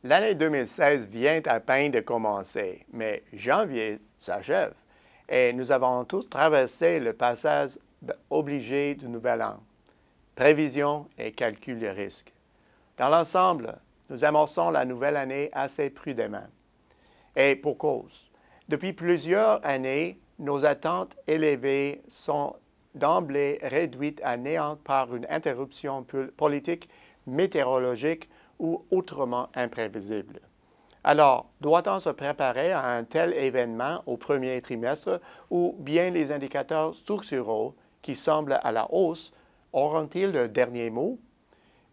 L'année 2016 vient à peine de commencer, mais janvier s'achève et nous avons tous traversé le passage obligé du nouvel an. Prévision et calcul de risque. Dans l'ensemble, nous amorçons la nouvelle année assez prudemment. Et pour cause. Depuis plusieurs années, nos attentes élevées sont d'emblée réduites à néant par une interruption politique, météorologique ou autrement imprévisible. Alors, doit-on se préparer à un tel événement au premier trimestre ou bien les indicateurs structuraux qui semblent à la hausse auront-ils le dernier mot?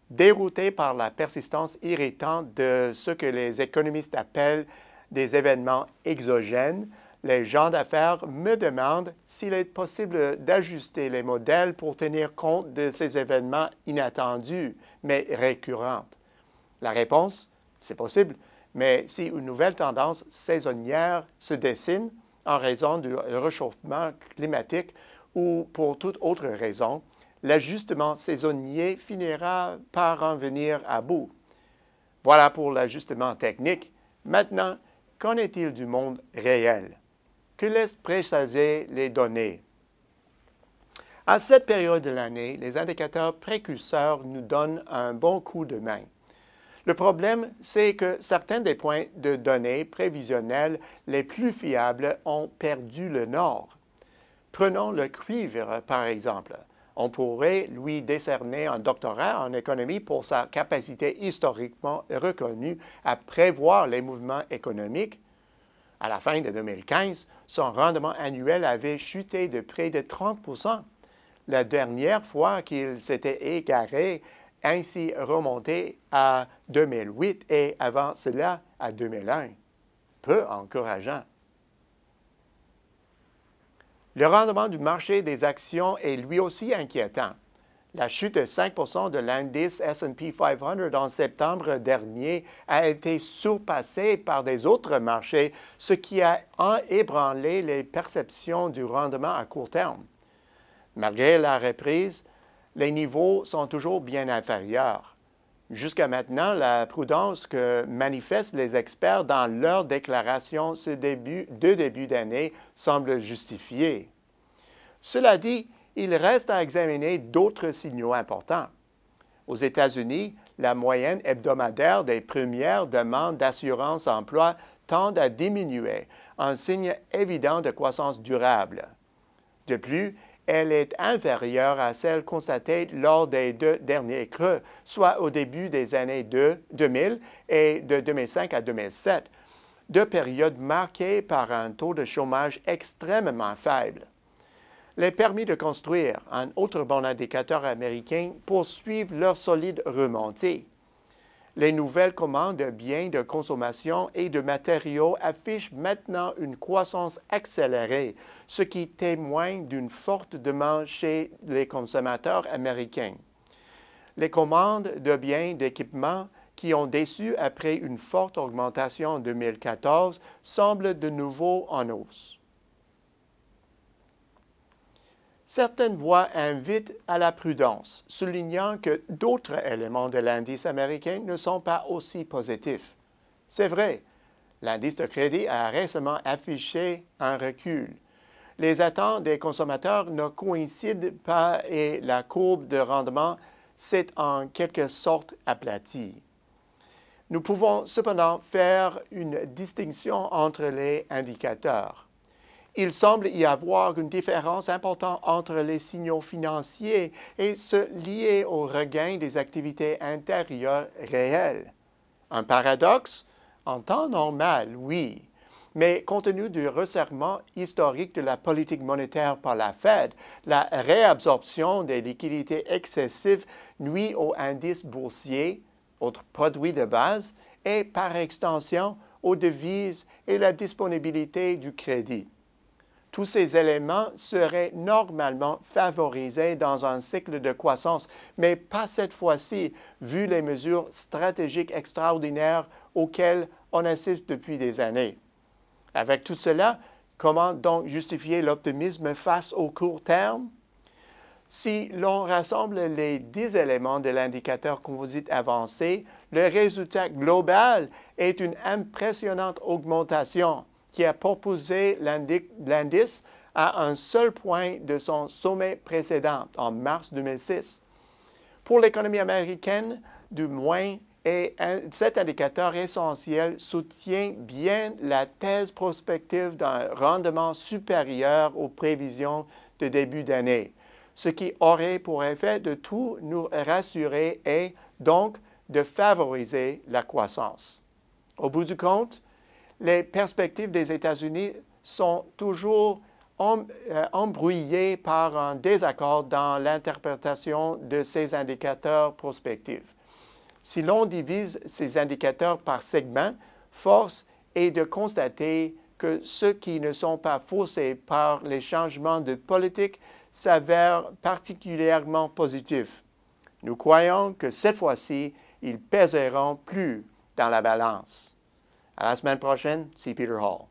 Déroutés par la persistance irritante de ce que les économistes appellent des événements exogènes, les gens d'affaires me demandent s'il est possible d'ajuster les modèles pour tenir compte de ces événements inattendus, mais récurrents. La réponse, c'est possible, mais si une nouvelle tendance saisonnière se dessine en raison du réchauffement climatique ou pour toute autre raison, l'ajustement saisonnier finira par en venir à bout. Voilà pour l'ajustement technique. Maintenant, qu'en est-il du monde réel? Que laissent présager les données? À cette période de l'année, les indicateurs précurseurs nous donnent un bon coup de main. Le problème, c'est que certains des points de données prévisionnels les plus fiables ont perdu le nord. Prenons le cuivre, par exemple. On pourrait lui décerner un doctorat en économie pour sa capacité historiquement reconnue à prévoir les mouvements économiques. À la fin de 2015, son rendement annuel avait chuté de près de 30 %. La dernière fois qu'il s'était égaré, ainsi remonté à 2008 et avant cela à 2001. Peu encourageant. Le rendement du marché des actions est lui aussi inquiétant. La chute de 5 % de l'indice S&P 500 en septembre dernier a été surpassée par des autres marchés, ce qui a ébranlé les perceptions du rendement à court terme. Malgré la reprise, les niveaux sont toujours bien inférieurs. Jusqu'à maintenant, la prudence que manifestent les experts dans leurs déclarations de début d'année semble justifiée. Cela dit, il reste à examiner d'autres signaux importants. Aux États-Unis, la moyenne hebdomadaire des premières demandes d'assurance-emploi tend à diminuer, un signe évident de croissance durable. De plus, elle est inférieure à celle constatée lors des 2 derniers creux, soit au début des années 2000 et de 2005 à 2007, 2 périodes marquées par un taux de chômage extrêmement faible. Les permis de construire, un autre bon indicateur américain, poursuivent leur solide remontée. Les nouvelles commandes de biens de consommation et de matériaux affichent maintenant une croissance accélérée, ce qui témoigne d'une forte demande chez les consommateurs américains. Les commandes de biens d'équipement qui ont déçu après une forte augmentation en 2014 semblent de nouveau en hausse. Certaines voix invitent à la prudence, soulignant que d'autres éléments de l'indice américain ne sont pas aussi positifs. C'est vrai, l'indice de crédit a récemment affiché un recul. Les attentes des consommateurs ne coïncident pas et la courbe de rendement s'est en quelque sorte aplatie. Nous pouvons cependant faire une distinction entre les indicateurs. Il semble y avoir une différence importante entre les signaux financiers et ceux liés au regain des activités intérieures réelles. Un paradoxe? En temps normal, oui. Mais compte tenu du resserrement historique de la politique monétaire par la Fed, la réabsorption des liquidités excessives nuit au indice boursier, autre produit de base, et par extension aux devises et la disponibilité du crédit. Tous ces éléments seraient normalement favorisés dans un cycle de croissance, mais pas cette fois-ci, vu les mesures stratégiques extraordinaires auxquelles on assiste depuis des années. Avec tout cela, comment donc justifier l'optimisme face au court terme? Si l'on rassemble les 10 éléments de l'indicateur composite avancé, le résultat global est une impressionnante augmentation qui a proposé l'indice à un seul point de son sommet précédent en mars 2006. Pour l'économie américaine, du moins, cet indicateur essentiel soutient bien la thèse prospective d'un rendement supérieur aux prévisions de début d'année, ce qui aurait pour effet de tout nous rassurer et donc de favoriser la croissance. Au bout du compte, les perspectives des États-Unis sont toujours embrouillées par un désaccord dans l'interprétation de ces indicateurs prospectifs. Si l'on divise ces indicateurs par segments, force est de constater que ceux qui ne sont pas faussés par les changements de politique s'avèrent particulièrement positifs. Nous croyons que cette fois-ci, ils pèseront plus dans la balance. À la semaine prochaine, c'est Peter Hall.